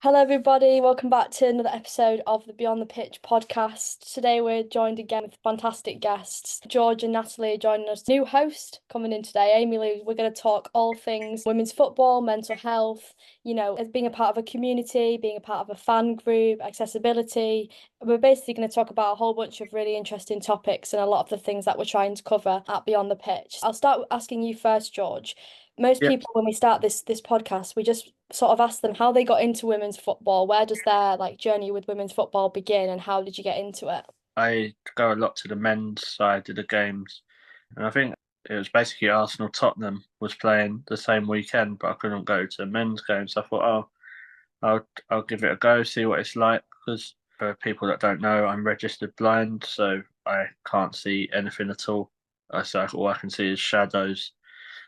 Hello, everybody. Welcome back to another episode of the Beyond the Pitch podcast. Today, we're joined again with fantastic guests. George and Natalie are joining us. New host coming in today, Aimee-Lou. We're going to talk all things women's football, mental health, as being a part of a community, being a part of a fan group, accessibility. We're basically going to talk about a whole bunch of really interesting topics and a lot of the things that we're trying to cover at Beyond the Pitch. I'll start asking you first, George. Most Yeah, people, when we start this podcast, we just sort of ask them how they got into women's football. Where does their journey with women's football begin, and how did you get into it? I go a lot to the men's side of the games, and I think it was basically Arsenal Tottenham was playing the same weekend, but I couldn't go to the men's game, so I thought, I'll give it a go, see what it's like. Because for people that don't know, I'm registered blind, so I can't see anything at all. So all I can see is shadows,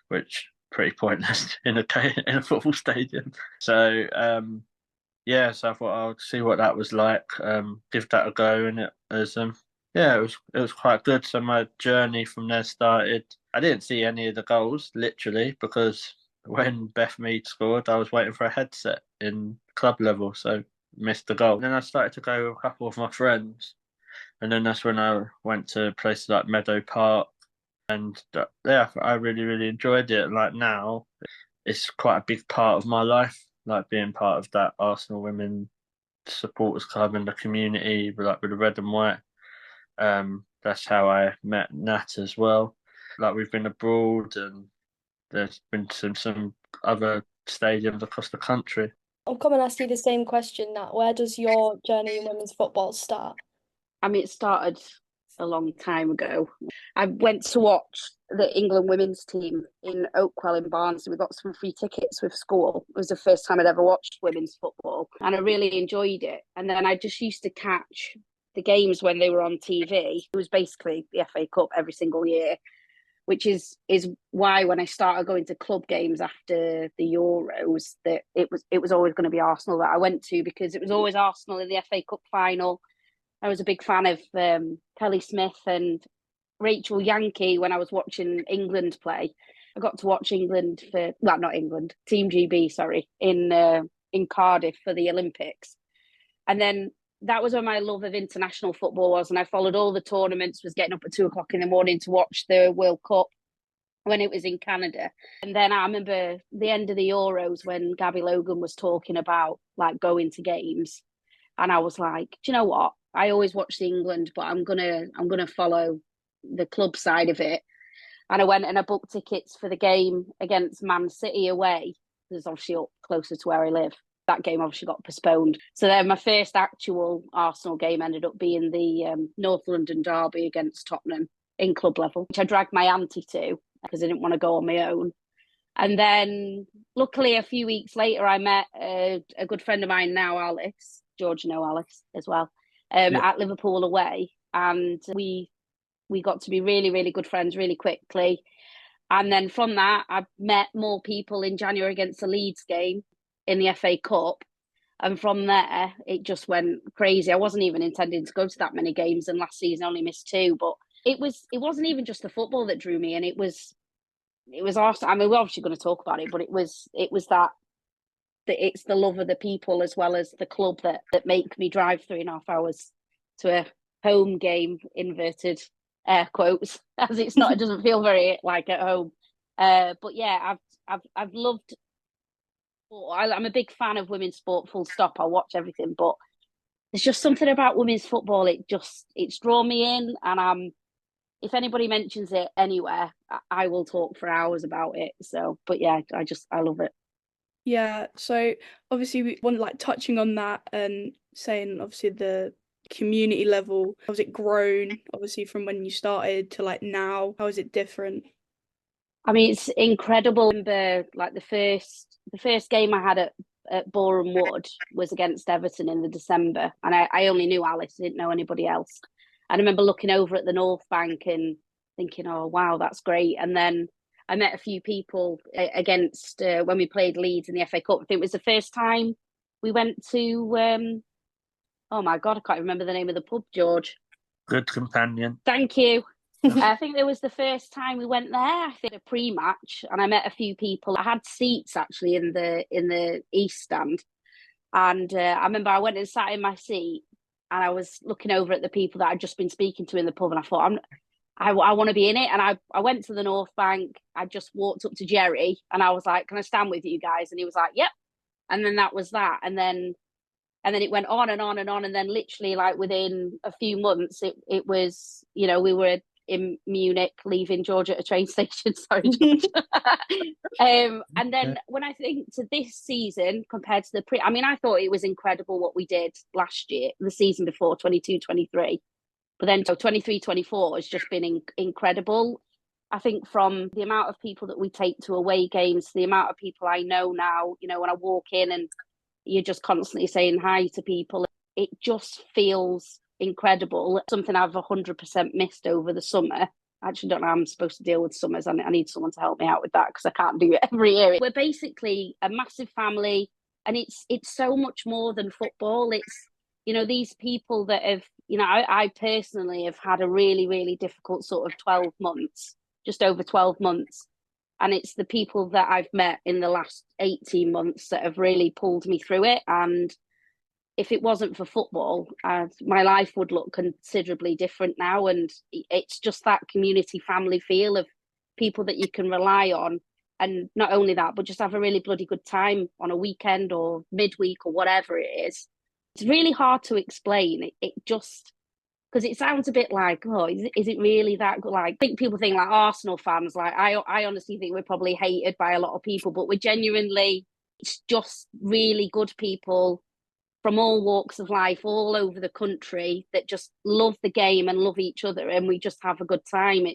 which pretty pointless in a football stadium. So I thought I'll see what that was like. Give that a go, and it was quite good. So my journey from there started. I didn't see any of the goals literally because when Beth Mead scored, I was waiting for a headset in club level, so missed the goal. And then I started to go with a couple of my friends, and then that's when I went to places like Meadow Park, and I really enjoyed it. Like now, it's quite a big part of my life, like being part of that Arsenal women supporters club and the community, like with the red and white. That's how I met Nat as well. Like we've been abroad, and there's been some other stadiums across the country. I'll come and ask you the same question, Nat. Where does your journey in women's football start? It started a long time ago. I went to watch the England women's team in Oakwell in Barnsley. We got some free tickets with school. It was the first time I'd ever watched women's football, and I really enjoyed it. And then I just used to catch the games when they were on TV. It was basically the FA Cup every single year, which is why when I started going to club games after the Euros, that it was always going to be Arsenal that I went to, because it was always Arsenal in the FA Cup final. I was a big fan of Kelly Smith and Rachel Yankee when I was watching England play. I got to watch not England, Team GB, sorry, in Cardiff for the Olympics. And then that was when my love of international football was, and I followed all the tournaments, was getting up at 2 o'clock in the morning to watch the World Cup when it was in Canada. And then I remember the end of the Euros when Gabby Logan was talking about like going to games. And I was like, do you know what? I always watch the England, but I'm gonna follow the club side of it. And I went and I booked tickets for the game against Man City away. There's obviously up closer to where I live. That game obviously got postponed. So then my first actual Arsenal game ended up being the North London derby against Tottenham in club level, which I dragged my auntie to because I didn't want to go on my own. And then luckily a few weeks later, I met a good friend of mine now, Alice. George, know Alice as well, Yeah, at Liverpool away. And we got to be really good friends really quickly. And then from that, I met more people in January against the Leeds game in the FA Cup. And from there, it just went crazy. I wasn't even intending to go to that many games, and last season I only missed two. But it wasn't even just the football that drew me, and it was awesome. I mean, we're obviously going to talk about it, but it was that it's the love of the people as well as the club that make me drive 3.5 hours to a home game, inverted air quotes, as it's not. It doesn't feel very like at home. But yeah, I've loved. I'm a big fan of women's sport. Full stop. I watch everything, but there's just something about women's football. It's drawn me in, and if anybody mentions it anywhere, I will talk for hours about it. So, but yeah, I love it. Yeah, so obviously we want like touching on that and saying obviously the community level, how's it grown obviously from when you started to like now? How is it different? I mean, it's incredible. I remember like the first game I had at Boreham Wood was against Everton in the December, and I only knew Alice, I didn't know anybody else. And I remember looking over at the North Bank and thinking, "Oh wow, that's great." And then I met a few people against when we played Leeds in the FA Cup. I think it was the first time we went to. Oh my God, I can't remember the name of the pub, George. good companion. Thank you. I think it was the first time we went there. I think a pre-match, and I met a few people. I had seats actually in the East stand, And I remember I went and sat in my seat, and I was looking over at the people that I'd just been speaking to in the pub, and I thought, I want to be in it. And I went to the North Bank. I just walked up to Jerry, and I was like, "Can I stand with you guys?" And he was like, "Yep." And then that was that. And then it went on and on and on. And then literally, like, within a few months, it was, we were in Munich, leaving George at a train station. Sorry, George. And then when I think to this season compared to I thought it was incredible what we did last year, the season before, 22-23. But then 23-24 has just been incredible. I think from the amount of people that we take to away games, the amount of people I know now, when I walk in and you're just constantly saying hi to people, it just feels incredible. Something I've 100% missed over the summer. I actually don't know how I'm supposed to deal with summers. I need someone to help me out with that, because I can't do it every year. We're basically a massive family, and it's so much more than football. It's, these people that have, I personally have had a really, really difficult sort of 12 months, just over 12 months. And it's the people that I've met in the last 18 months that have really pulled me through it. And if it wasn't for football, my life would look considerably different now. And it's just that community family feel of people that you can rely on. And not only that, but just have a really bloody good time on a weekend or midweek or whatever it is. It's really hard to explain. It just, because it sounds a bit like, oh, is it really that good? Like, I think people think, like, Arsenal fans, like, I honestly think we're probably hated by a lot of people, but we're genuinely, it's just really good people from all walks of life, all over the country, that just love the game and love each other, and we just have a good time.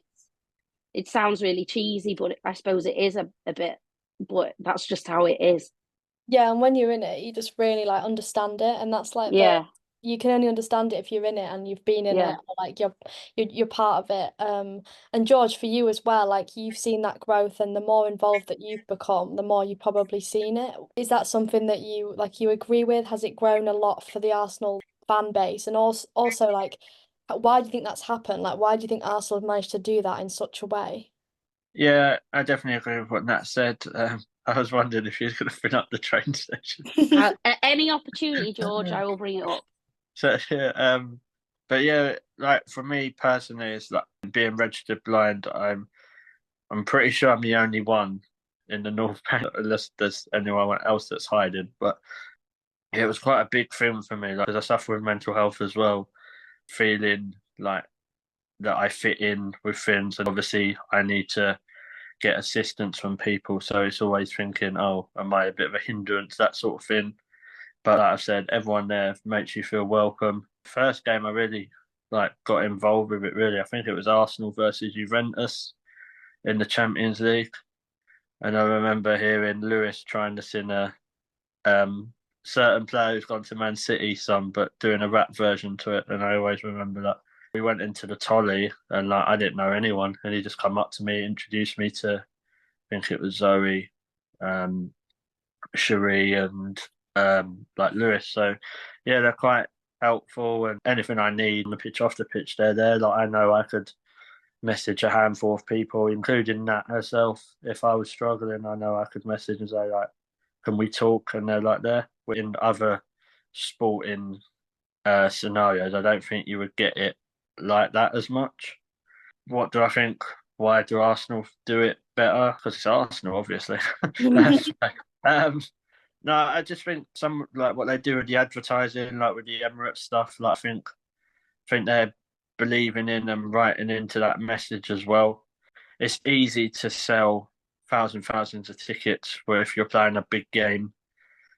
It sounds really cheesy, but I suppose it is a bit, but that's just how it is. Yeah, and when you're in it, you just really like understand it, and that's like you can only understand it if you're in it and you've been in it, or like you're part of it. And George, for you as well, like, you've seen that growth, and the more involved that you've become, the more you've probably seen it. Is that something that you agree with? Has it grown a lot for the Arsenal fan base? And also like, why do you think that's happened? Like, why do you think Arsenal have managed to do that in such a way? Yeah, I definitely agree with what Nat said. I was wondering if you're going to fill up the train station. At any opportunity, George, I will bring it up. So yeah, but yeah, like, for me personally, it's like being registered blind. I'm pretty sure I'm the only one in the North Bank, unless there's anyone else that's hiding. But yeah, it was quite a big thing for me, like, because I suffer with mental health as well, feeling like that I fit in with things, and obviously I need to get assistance from people. So it's always thinking, oh, am I a bit of a hindrance, that sort of thing. But like I've said, everyone there makes you feel welcome. First game I really got involved with it, really. I think it was Arsenal versus Juventus in the Champions League. And I remember hearing Lewis trying to sing a certain player who's gone to Man City song, but doing a rap version to it. And I always remember that. We went into the Tolly, and I didn't know anyone, and he just come up to me, introduced me to, I think it was Zoe, Cherie, and Lewis. So yeah, they're quite helpful, and anything I need on the pitch, off the pitch, they're there. Like, I know I could message a handful of people, including Nat herself. If I was struggling, I know I could message and say, like, can we talk? And they're like there. In other sporting scenarios, I don't think you would get it like that as much. What do I think? Why do Arsenal do it better? Because it's Arsenal, obviously. No, I just think some, like, what they do with the advertising, like with the Emirates stuff. Like, I think they're believing in and writing into that message as well. It's easy to sell thousands of tickets where if you're playing a big game.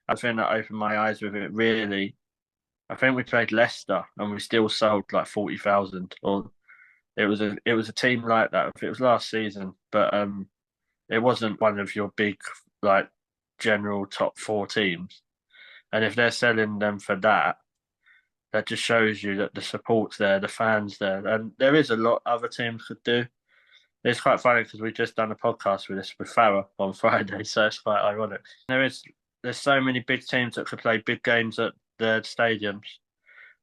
I think that opened my eyes with it, really. I think we played Leicester and we still sold like 40,000, or it was a team like that. If it was last season, but it wasn't one of your big, like, general top four teams. And if they're selling them for that, that just shows you that the support's there, the fans there, and there is a lot other teams could do. It's quite funny because we just done a podcast with Farah on Friday, so it's quite ironic. There's so many big teams that could play big games at their stadiums.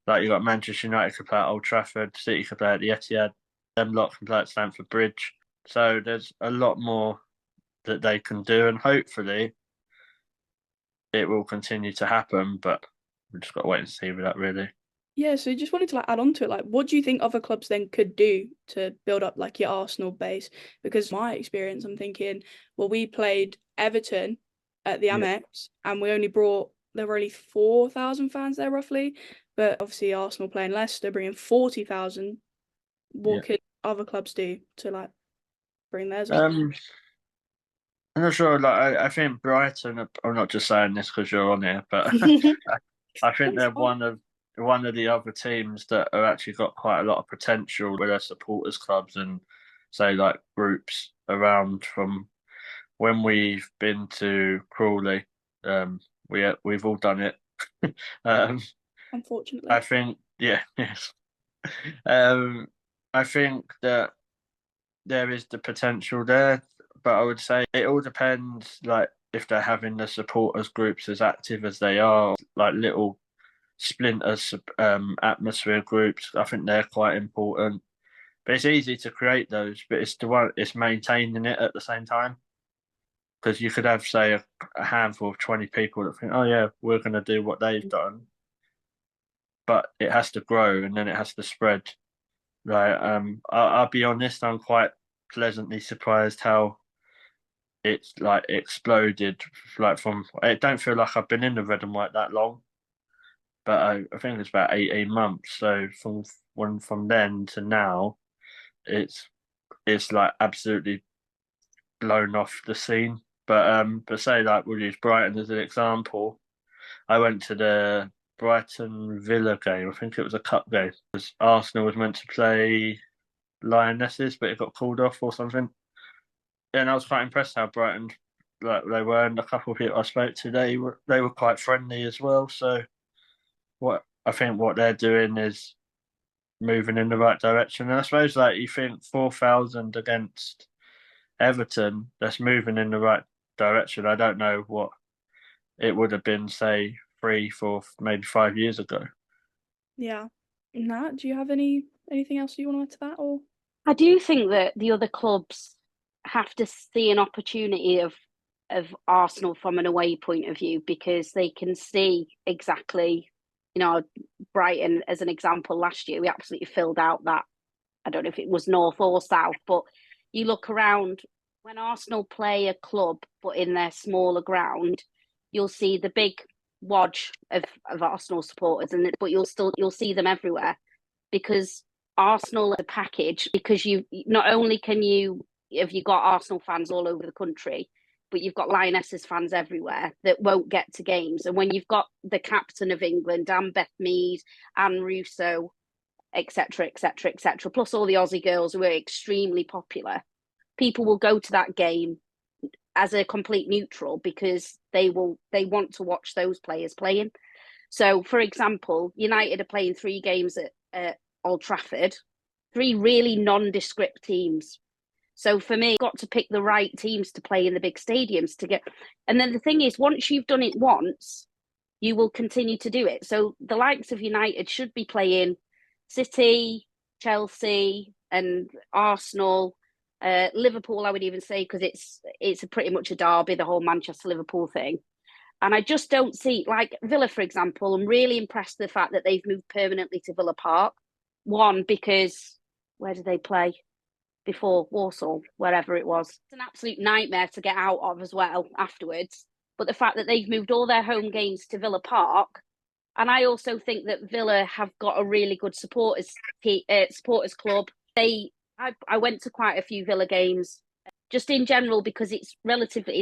Like, you got Manchester United could play at Old Trafford, City could play at the Etihad, them lot can play at Stamford Bridge. So there's a lot more that they can do, and hopefully it will continue to happen, but we've just got to wait and see with that, really. Yeah, so just wanted to like add on to it, like what do you think other clubs then could do to build up like your Arsenal base? Because my experience, I'm thinking, well, we played Everton at the Amex and there were only 4,000 fans there roughly, but obviously Arsenal playing Leicester bringing 40,000. What could other clubs do to like bring theirs up? I'm not sure. Like, I think Brighton. I'm not just saying this because you're on here, but I think they're one of the other teams that have actually got quite a lot of potential with their supporters clubs and say like groups around from when we've been to Crawley. We've all done it. Unfortunately, I think yes. I think that there is the potential there, but I would say it all depends, like if they're having the supporters groups as active as they are, like little splinters, atmosphere groups. I think they're quite important. But it's easy to create those, but it's maintaining it at the same time. Because you could have, say, a handful of 20 people that think, oh yeah, we're going to do what they've done, but it has to grow and then it has to spread. Right. I'll be honest, I'm quite pleasantly surprised how it's like exploded. Like I don't feel like I've been in the red and white that long, but I think it's about 18 months. So from then to now, it's like absolutely blown off the scene. But say like we'll use Brighton as an example. I went to the Brighton Villa game. I think it was a cup game because Arsenal was meant to play Lionesses, but it got called off or something. And I was quite impressed how Brighton like they were, and a couple of people I spoke to, they were quite friendly as well. So what they're doing is moving in the right direction. And I suppose like you think 4,000 against Everton, that's moving in the right direction. I don't know what it would have been, say, 3, 4, maybe 5 years ago. Yeah. Nat, do you have anything else you want to add to that, or? I do think that the other clubs have to see an opportunity of Arsenal from an away point of view, because they can see exactly, Brighton as an example. Last year we absolutely filled out that, I don't know if it was north or south, but you look around when Arsenal play a club but in their smaller ground, you'll see the big wodge of Arsenal supporters, but you'll see them everywhere, because Arsenal as a package, because you not only have you got Arsenal fans all over the country, but you've got Lionesses fans everywhere that won't get to games. And when you've got the captain of England, and Beth Mead, and Russo, etc., etc., etc., plus all the Aussie girls who are extremely popular, people will go to that game as a complete neutral because they want to watch those players playing. So, for example, United are playing 3 games at Old Trafford, 3 really nondescript teams. So for me, you've got to pick the right teams to play in the big stadiums to get. And then the thing is, once you've done it once, you will continue to do it. So the likes of United should be playing City, Chelsea, and Arsenal. Liverpool, I would even say, because it's pretty much a derby, the whole Manchester-Liverpool thing. And I just don't see, like Villa, for example, I'm really impressed with the fact that they've moved permanently to Villa Park. One, because where did they play before? Walsall, wherever it was. It's an absolute nightmare to get out of as well afterwards. But the fact that they've moved all their home games to Villa Park, and I also think that Villa have got a really good supporters club. I went to quite a few Villa games, just in general, because it's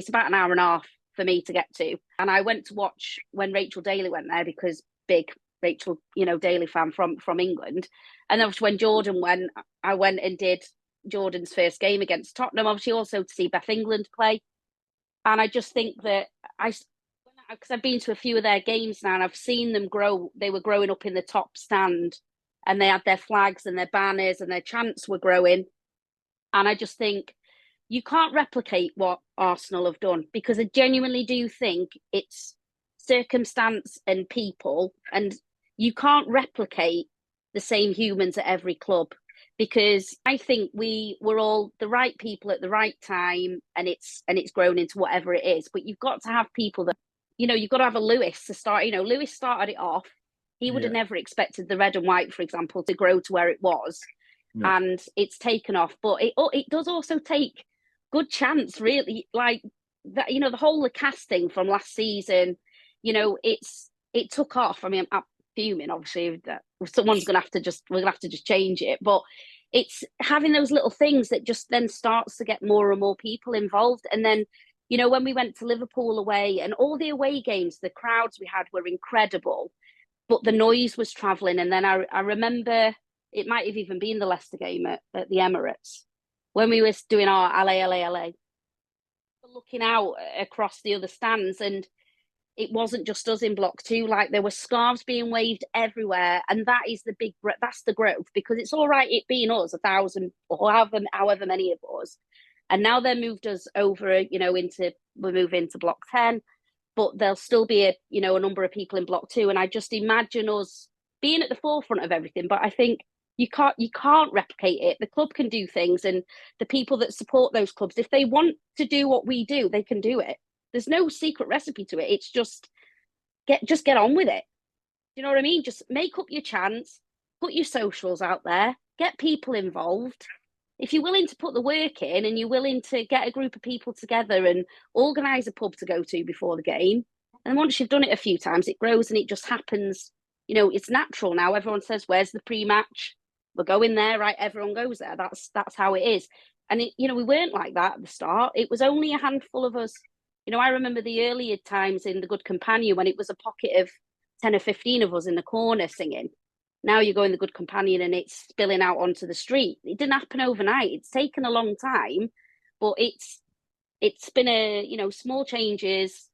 about an hour and a half for me to get to. And I went to watch when Rachel Daly went there, because big Rachel, Daly fan from England. And then when Jordan went, I went and did Jordan's first game against Tottenham, obviously also to see Beth England play. And I just think that because I've been to a few of their games now and I've seen them grow. They were growing up in the top stand and they had their flags and their banners and their chants were growing. And I just think you can't replicate what Arsenal have done, because I genuinely do think it's circumstance and people, and you can't replicate the same humans at every club, because I think we were all the right people at the right time, and it's grown into whatever it is. But you've got to have people that you've got to have a Lewis to start. Lewis started it off. He would have Yeah. never expected the red and white, for example, to grow to where it was. No. And it's taken off. But it does also take good chance, really. Like that, the whole casting from last season, it took off. I mean, I'm fuming, obviously, that we're gonna have to just change it. But it's having those little things that just then starts to get more and more people involved. And then, when we went to Liverpool away and all the away games, the crowds we had were incredible, but the noise was travelling. And then I remember it might have even been the Leicester game at the Emirates when we were doing our LA, looking out across the other stands, and it wasn't just us in block 2. Like, there were scarves being waved everywhere, and that's the growth, because it's all right it being us 1,000 or however many of us, and now they're moved us over, we move into block 10, but there'll still be a number of people in block 2, and I just imagine us being at the forefront of everything. But I think you can't replicate it. The club can do things, and the people that support those clubs, if they want to do what we do, they can do it. There's no secret recipe to it. It's just get on with it. You know what I mean? Just make up your chants, put your socials out there, get people involved. If you're willing to put the work in and you're willing to get a group of people together and organise a pub to go to before the game, and once you've done it a few times, it grows and it just happens. It's natural now. Everyone says, "Where's the pre-match?" We're going there, right? Everyone goes there. That's how it is. And we weren't like that at the start. It was only a handful of us. I remember the earlier times in the Good Companion when it was a pocket of 10 or 15 of us in the corner singing. Now you go in the Good Companion and it's spilling out onto the street. It didn't happen overnight. It's taken a long time, but it's been small changes,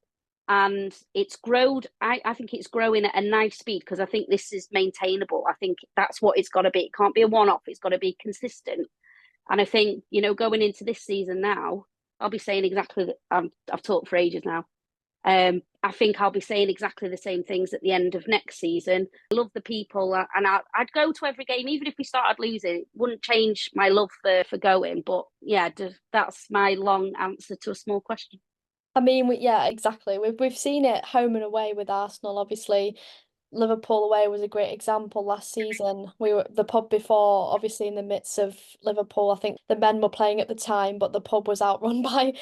and it's grown. I think it's growing at a nice speed, because I think this is maintainable. I think that's what it's got to be. It can't be a one-off. It's got to be consistent. And I think, going into this season now, I'll be saying exactly that. I've talked for ages now. I think I'll be saying exactly the same things at the end of next season. I love the people, and I'd go to every game, even if we started losing. It wouldn't change my love for going. But yeah, that's my long answer to a small question. I mean, yeah, exactly. We've seen it home and away with Arsenal. Obviously, Liverpool away was a great example last season. We were the pub before, obviously in the midst of Liverpool. I think the men were playing at the time, but the pub was outrun by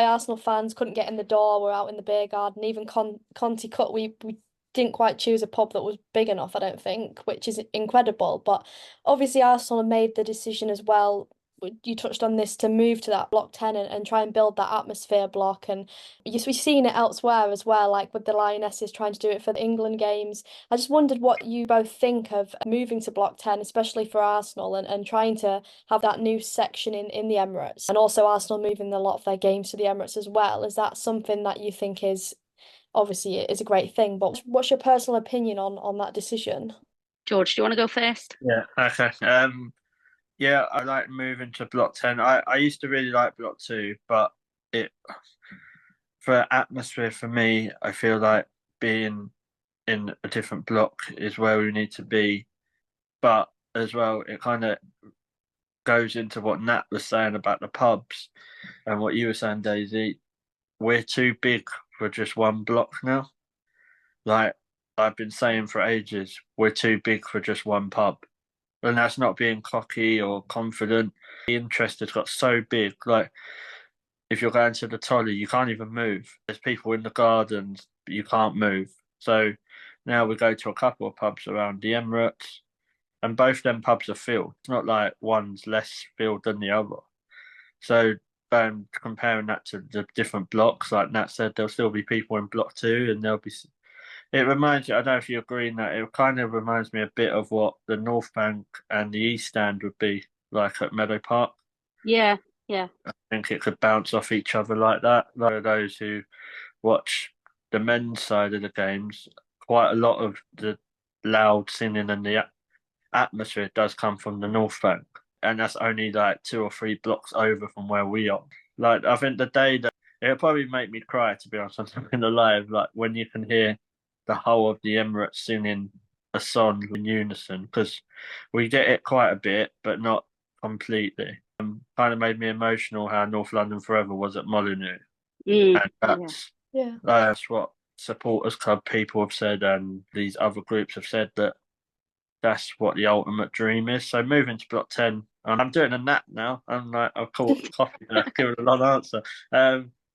Arsenal fans. Couldn't get in the door. We're out in the beer garden. Even Conti Cut, we didn't quite choose a pub that was big enough, I don't think, which is incredible. But obviously Arsenal have made the decision as well. You touched on this, to move to that block 10 and try and build that atmosphere block. And yes, we've seen it elsewhere as well, like with the Lionesses trying to do it for the England games. I just wondered what you both think of moving to block 10, especially for Arsenal, and trying to have that new section in the Emirates, and also Arsenal moving a lot of their games to the Emirates as well. Is that something that you think is, obviously it is a great thing, but what's your personal opinion on that decision? George, do you want to go first? Yeah. Okay. Yeah, I like moving to block 10. I used to really like block 2, but for atmosphere for me, I feel like being in a different block is where we need to be. But as well, it kind of goes into what Nat was saying about the pubs and what you were saying, Daisy. We're too big for just one block now. Like I've been saying for ages, we're too big for just one pub. And that's not being cocky or confident. The interest has got so big. Like, if you're going to the Tolly, you can't even move. There's people in the gardens, but you can't move. So now we go to a couple of pubs around the Emirates, and both them pubs are filled. It's not like one's less filled than the other. So comparing that to the different blocks, like Nat said, there'll still be people in block 2, and there'll be. It reminds you, I don't know if you agree in that, it kind of reminds me a bit of what the North Bank and the East Stand would be like at Meadow Park. Yeah. I think it could bounce off each other like that. Like those who watch the men's side of the games, quite a lot of the loud singing and the atmosphere does come from the North Bank. And that's only like 2 or 3 blocks over from where we are. Like, I think the day that it'll probably make me cry, to be honest, on something alive, like when you can hear the whole of the Emirates singing a song in unison, because we get it quite a bit, but not completely. Kind of made me emotional how North London Forever was at Molineux. And that's what supporters club people have said, and these other groups have said, that that's what the ultimate dream is. So moving to Block 10, and I'm doing a nap now. I'm like, I've caught coffee there, give it a long answer.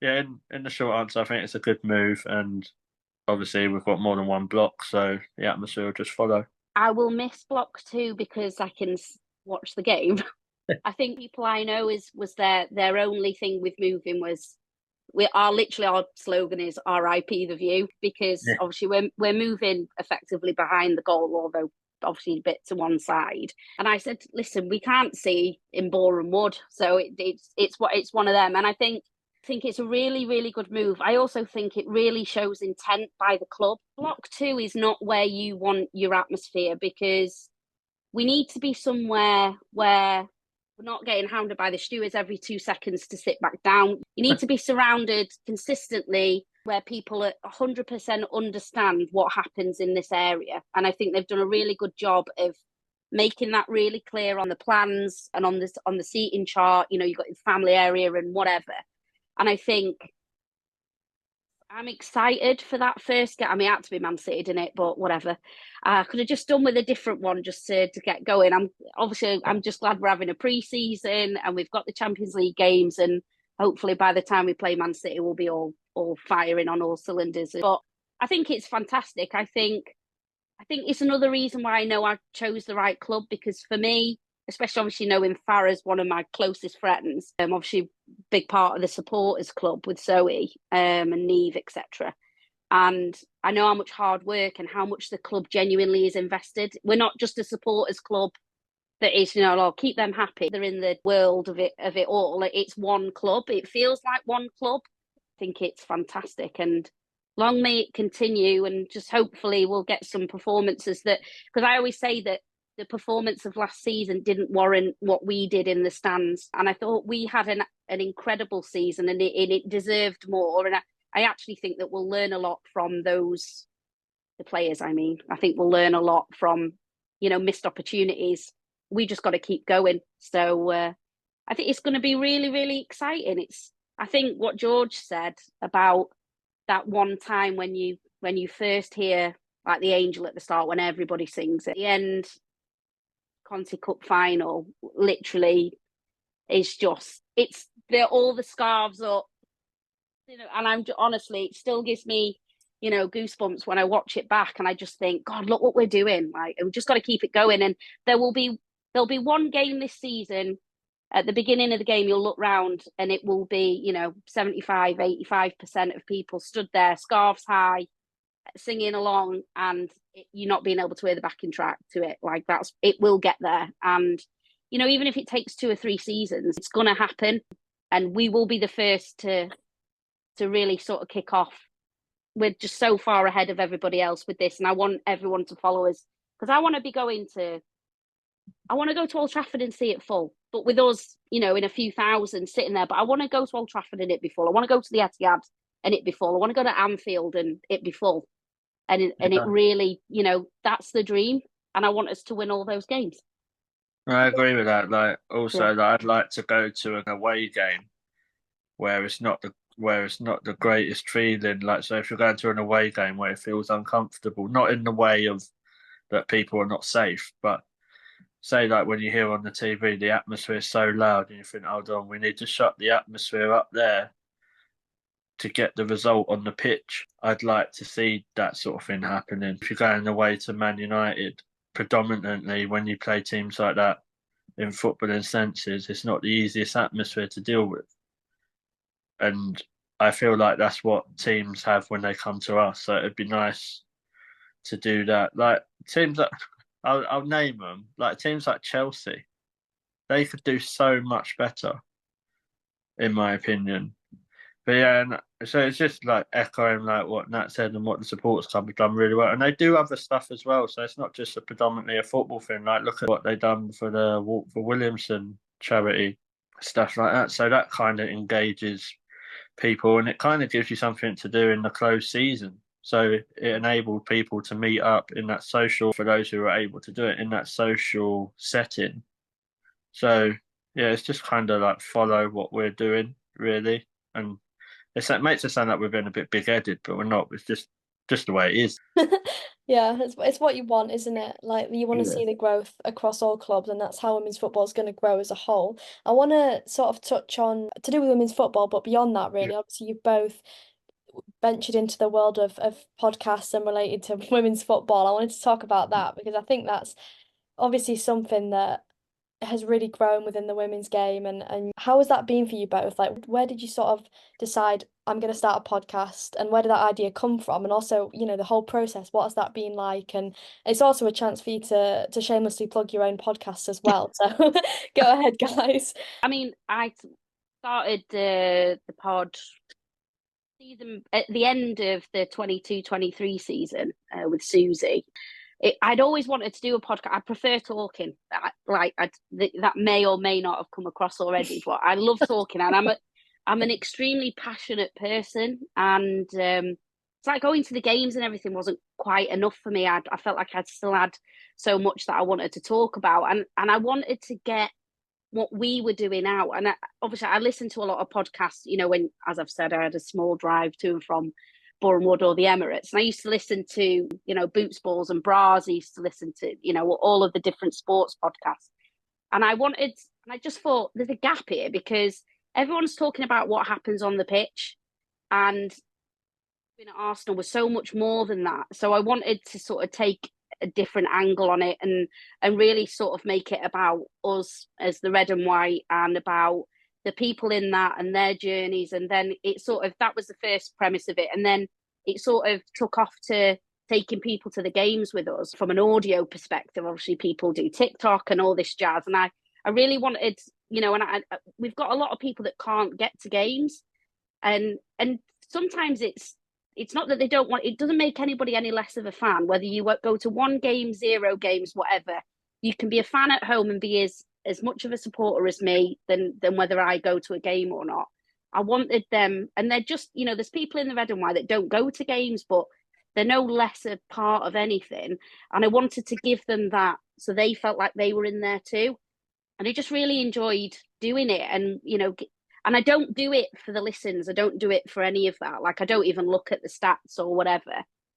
Yeah, in the short answer, I think it's a good move, and obviously we've got more than one block, so the atmosphere will just follow. I will miss Block 2 because I can watch the game. I think people I know was their only thing with moving was our slogan is RIP the view, because obviously we're moving effectively behind the goal, although obviously a bit to one side. And I said, listen, we can't see in Boreham Wood, so it's one of them. And I think it's a really, really good move. I also think it really shows intent by the club. Block 2 is not where you want your atmosphere, because we need to be somewhere where we're not getting hounded by the stewards every 2 seconds to sit back down. You need to be surrounded consistently where people 100% understand what happens in this area. And I think they've done a really good job of making that really clear on the plans and on the seating chart. You know, you've got your family area and whatever. And I think I'm excited for that first game. I mean, it had to be Man City, didn't it? But whatever. I could have just done with a different one just to get going. I'm just glad we're having a pre-season and we've got the Champions League games, and hopefully by the time we play Man City, we'll be all firing on all cylinders. But I think it's fantastic. I think it's another reason why I know I chose the right club, because for me, especially obviously knowing Farah's one of my closest friends, obviously big part of the supporters club with Zoe and Neve, etc. And I know how much hard work and how much the club genuinely is invested. We're not just a supporters club that is, I'll keep them happy. They're in the world of it all. It's one club. It feels like one club. I think it's fantastic, and long may it continue, and just hopefully we'll get some performances that, because I always say that the performance of last season didn't warrant what we did in the stands. And I thought we had an incredible season, and it deserved more. And I actually think that we'll learn a lot from the players. I mean, I think we'll learn a lot from, missed opportunities. We just got to keep going. So I think it's going to be really, really exciting. I think what George said about that one time when you first hear like the angel at the start, when everybody sings at the end, Conti Cup final, literally is just, they're all the scarves up, and I'm honestly, it still gives me, goosebumps when I watch it back, and I just think, God, look what we're doing. Like, we've just got to keep it going. And there'll be one game this season. At the beginning of the game, you'll look round and it will be, 75-85% of people stood there, scarves high, singing along, and you not being able to hear the backing track to it. Like, it will get there. And, even if it takes 2 or 3 seasons, it's going to happen. And we will be the first to really sort of kick off. We're just so far ahead of everybody else with this. And I want everyone to follow us, because I want to go to Old Trafford and see it full. But with us, in a few thousand sitting there. But I want to go to Old Trafford and it be full. I want to go to the Etihad and it be full. I want to go to Anfield and it be full. And it really, that's the dream. And I want us to win all those games. I agree with that. Like, also, I'd like to go to an away game where it's not the greatest feeling. Like, so if you're going to an away game where it feels uncomfortable, not in the way of that people are not safe, but say like when you hear on the TV the atmosphere is so loud and you think, hold on, we need to shut the atmosphere up there to get the result on the pitch. I'd like to see that sort of thing happening. If you're going away to Man United, predominantly when you play teams like that in footballing senses, it's not the easiest atmosphere to deal with. And I feel like that's what teams have when they come to us. So it'd be nice to do that. Like teams that I'll name them, like teams like Chelsea, they could do so much better, in my opinion. But yeah, and so it's just like echoing like what Nat said and what the supporters club have done really well, and they do other stuff as well. So it's not just predominantly a football thing. Like look at what they've done for the Walk for Williamson charity, stuff like that. So that kind of engages people, and it kind of gives you something to do in the closed season. So it enabled people to meet up in that social, for those who are able to do it in that social setting. So yeah, it's just kind of like follow what we're doing really, and it makes it sound like we're being a bit big-headed, but we're not. It's just just the way it is. Yeah, it's what you want, isn't it? Like you want to Yeah. see the growth across all clubs, and that's how women's football is going to grow as a whole. I want to sort of touch on to do with women's football, but beyond that, really. Obviously, you've both ventured into the world of podcasts and related to women's football. I wanted to talk about that because I think that's obviously something that has really grown within the women's game, and how has that been for you both? Like, where did you sort of decide I'm going to start a podcast, and where did that idea come from? And also, the whole process, what has that been like? And it's also a chance for you to shamelessly plug your own podcast as well. So go ahead, guys. I mean, I started the pod season at the end of the 22-23 season with Susie. I'd always wanted to do a podcast. I prefer talking. That may or may not have come across already, but I love talking, and I'm an extremely passionate person, and it's like going to the games and everything wasn't quite enough for me. I felt like I'd still had so much that I wanted to talk about, and I wanted to get what we were doing out. And obviously, I listened to a lot of podcasts. When, as I've said, I had a small drive to and from Bournemouth or the Emirates, and I used to listen to Boots, Balls and Bras. I used to listen to all of the different sports podcasts, and I just thought there's a gap here because everyone's talking about what happens on the pitch, and being at Arsenal was so much more than that. So I wanted to sort of take a different angle on it and really sort of make it about us as the red and white and about the people in that and their journeys. And then that was the first premise of it. And then it sort of took off to taking people to the games with us from an audio perspective. Obviously, people do TikTok and all this jazz. And I really wanted, and we've got a lot of people that can't get to games. And sometimes it's not that they don't want, it doesn't make anybody any less of a fan, whether you go to 1 game, 0 games, whatever. You can be a fan at home and be as much of a supporter as me than whether I go to a game or not. I wanted them, and they're just, there's people in the red and white that don't go to games, but they're no less a part of anything. And I wanted to give them that so they felt like they were in there too. And I just really enjoyed doing it. And, and I don't do it for the listens. I don't do it for any of that. Like, I don't even look at the stats or whatever.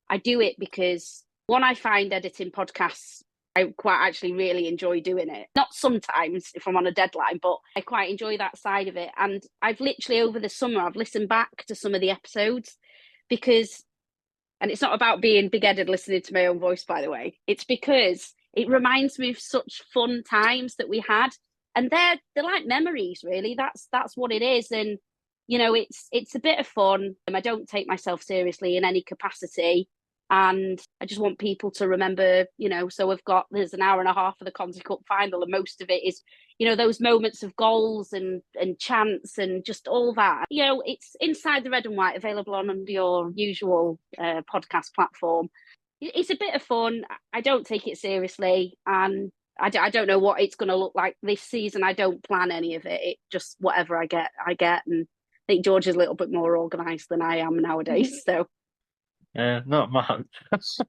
I do it because, one, I find editing podcasts, I quite actually really enjoy doing it. Not sometimes if I'm on a deadline, but I quite enjoy that side of it. And I've literally, over the summer, I've listened back to some of the episodes because, and it's not about being big-headed listening to my own voice, by the way. It's because it reminds me of such fun times that we had. And they're like memories, really. That's what it is. And, it's a bit of fun. I don't take myself seriously in any capacity. And I just want people to remember, so there's an hour and a half of the Caldecourt final, and most of it is, those moments of goals and chants and just all that. It's Inside the Red and White, available on your usual podcast platform. It's a bit of fun. I don't take it seriously, and I don't know what it's going to look like this season. I don't plan any of it. It just, whatever I get. And I think George is a little bit more organised than I am nowadays. So, not much.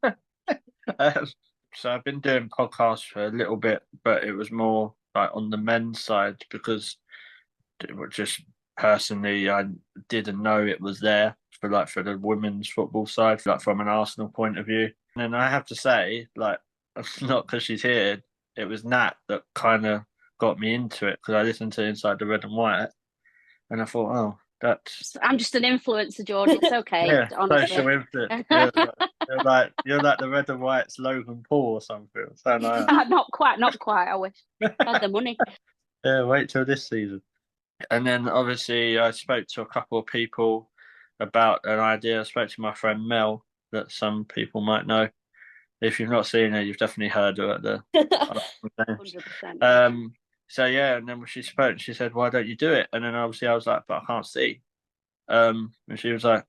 So I've been doing podcasts for a little bit, but it was more like on the men's side because it was just personally I didn't know it was there for the women's football side, like from an Arsenal point of view. And I have to say, like, not because she's here, it was Nat that kind of got me into it because I listened to Inside the Red and White, and I thought, oh, that's. I'm just an influencer, George. It's okay. Yeah, honestly. social influence. You're like the Red and White's Logan Paul or something. So like Not quite. I wish I had the money. Yeah, wait till this season. And then obviously I spoke to a couple of people about an idea. I spoke to my friend Mel, that some people might know. If you've not seen her, you've definitely heard her at the 100%. So yeah, and then when she spoke, she said, "Why don't you do it?" And then obviously I was like, "But I can't see." And she was like,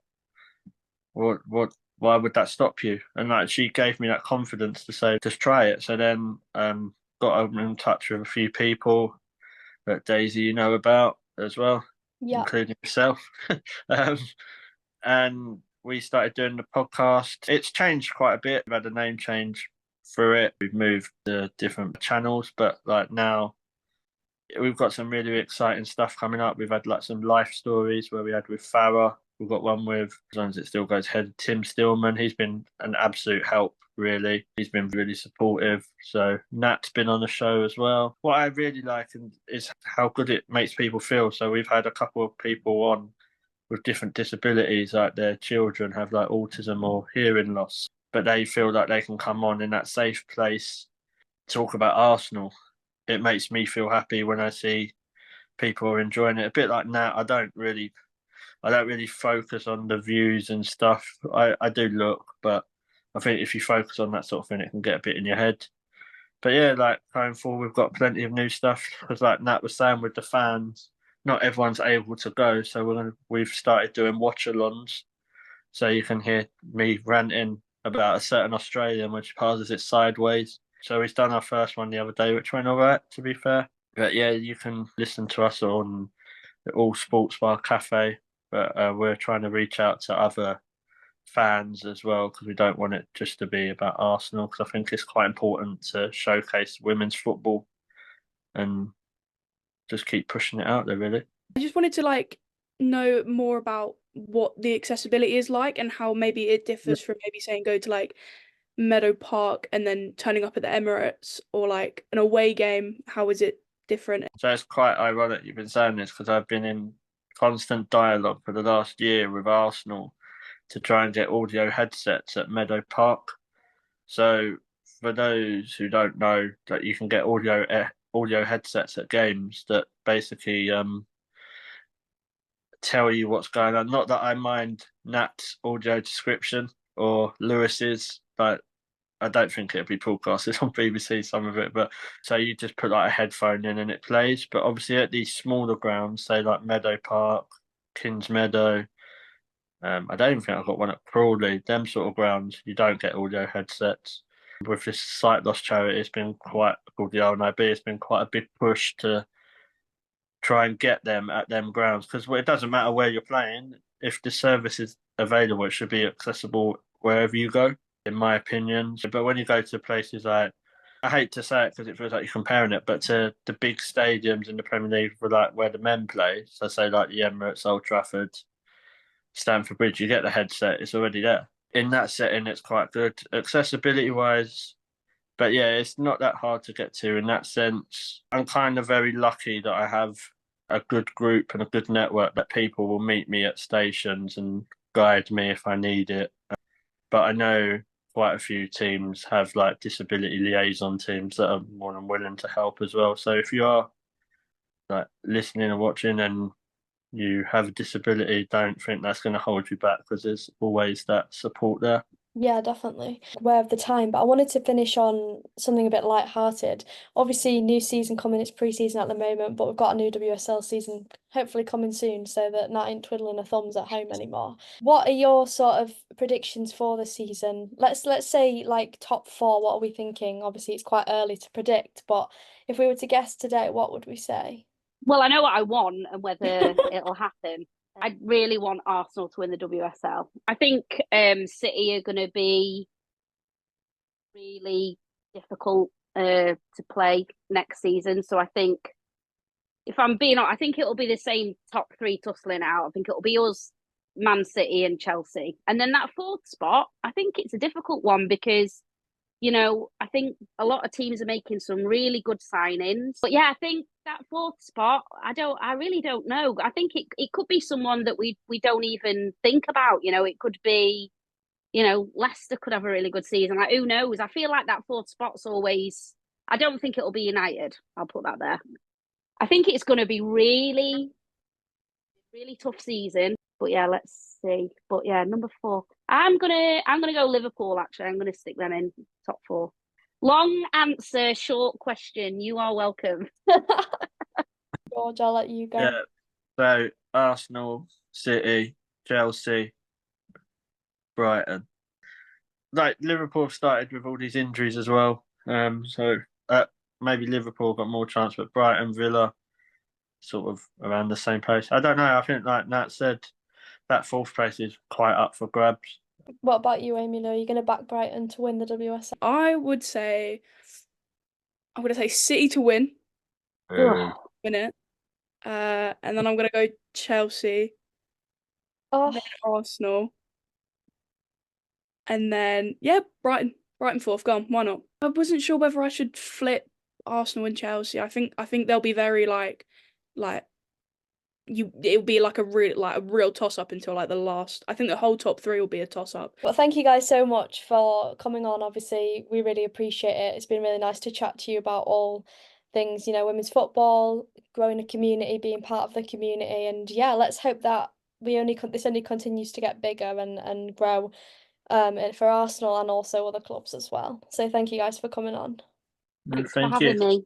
"What? Why would that stop you?" And like she gave me that confidence to say, "Just try it." So then got in touch with a few people that Daisy you know about as well, including yourself. And we started doing the podcast. It's changed quite a bit. We've had a name change through it. We've moved to different channels, but like now we've got some really exciting stuff coming up. We've had like some life stories where we had with Farah We've got one with, as long as it still goes ahead, Tim Stillman. He's been an absolute help, really. He's been really supportive. So Nat's been on the show as well. What I really like is how good it makes people feel. So we've had a couple of people on with different disabilities, like their children have like autism or hearing loss, but they feel like they can come on in that safe place, talk about Arsenal. It makes me feel happy when I see people are enjoying it. A bit like Nat, I don't really focus on the views and stuff. I do look, but I think if you focus on that sort of thing, it can get a bit in your head. But yeah, like going forward, we've got plenty of new stuff because, like Nat was saying, with the fans, not everyone's able to go, so we've started doing watch-alongs, so you can hear me ranting about a certain Australian which passes it sideways. So we've done our first one the other day, which went all right, to be fair. But yeah, you can listen to us on the All Sports Bar Cafe, but we're trying to reach out to other fans as well because we don't want it just to be about Arsenal, because I think it's quite important to showcase women's football and just keep pushing it out there, really. I just wanted to like know more about what the accessibility is like and how maybe it differs from maybe saying go to like Meadow Park and then turning up at the Emirates, or like an away game. How is it different? So it's quite ironic you've been saying this because I've been in constant dialogue for the last year with Arsenal to try and get audio headsets at Meadow Park. So for those who don't know, that you can get audio headsets at games that basically tell you what's going on. Not that I mind Nat's audio description or Lewis's, but I don't think it'll be broadcasted on BBC, some of it. But so you just put like a headphone in and it plays. But obviously at these smaller grounds, say like Meadow Park, Kings Meadow, I don't even think I've got one at Crawley. Them sort of grounds, you don't get audio headsets. With this sight loss charity, it's been quite, called the RNIB, it's been quite a big push to try and get them at them grounds, because it doesn't matter where you're playing. If the service is available, it should be accessible wherever you go, in my opinion. But when you go to places like, I hate to say it because it feels like you're comparing it, but to the big stadiums in the Premier League, for like where the men play, so say like the Emirates, Old Trafford, Stamford Bridge, you get the headset, it's already there. In that setting, it's quite good accessibility wise. But yeah, it's not that hard to get to in that sense. I'm kind of very lucky that I have a good group and a good network that people will meet me at stations and guide me if I need it. But I know quite a few teams have like disability liaison teams that are more than willing to help as well. So if you are like listening and watching and you have a disability, don't think that's going to hold you back, because there's always that support there. Yeah, definitely. Aware of the time, but I wanted to finish on something a bit light-hearted. Obviously, new season coming, it's pre-season at the moment, but we've got a new WSL season hopefully coming soon, so that Nat ain't twiddling her thumbs at home anymore. What are your sort of predictions for the season? Let's say like top four, what are we thinking? Obviously, it's quite early to predict, but if we were to guess today, what would we say? Well, I know what I want and whether it'll happen. I really want Arsenal to win the WSL. I think City are going to be really difficult to play next season. So I think, if I'm being honest, I think it'll be the same top three tussling out. I think it'll be us, Man City and Chelsea. And then that fourth spot, I think it's a difficult one because, I think a lot of teams are making some really good signings. But yeah, I think that fourth spot, I really don't know. I think it could be someone that we don't even think about. It could be, Leicester could have a really good season. Like, who knows? I feel like that fourth spot's always, I don't think it'll be United. I'll put that there. I think it's going to be really, really tough season. But yeah, let's see. But yeah, number 4. I'm gonna go Liverpool. Actually, I'm gonna stick them in top 4. Long answer, short question. You are welcome. George, I'll let you go. Yeah. So Arsenal, City, Chelsea, Brighton. Like Liverpool started with all these injuries as well. So maybe Liverpool got more chance, but Brighton, Villa, sort of around the same pace. I don't know. I think, like Nat said, that fourth place is quite up for grabs. What about you, Aimee-Lou? Are you going to back Brighton to win the WSL? I'm going to say City to win it. And then I'm going to go Chelsea. Oh, then Arsenal, and then Brighton fourth. Go on, why not? I wasn't sure whether I should flip Arsenal and Chelsea. I think they'll be very like it'll be like a real toss up until like the last. I think the whole top three will be a toss up. well, thank you guys so much for coming on. Obviously, we really appreciate it. It's been really nice to chat to you about all things, women's football, growing a community, being part of the community, and yeah, let's hope that this only continues to get bigger and grow, for Arsenal and also other clubs as well. So thank you guys for coming on. Thanks for Thank you. having me.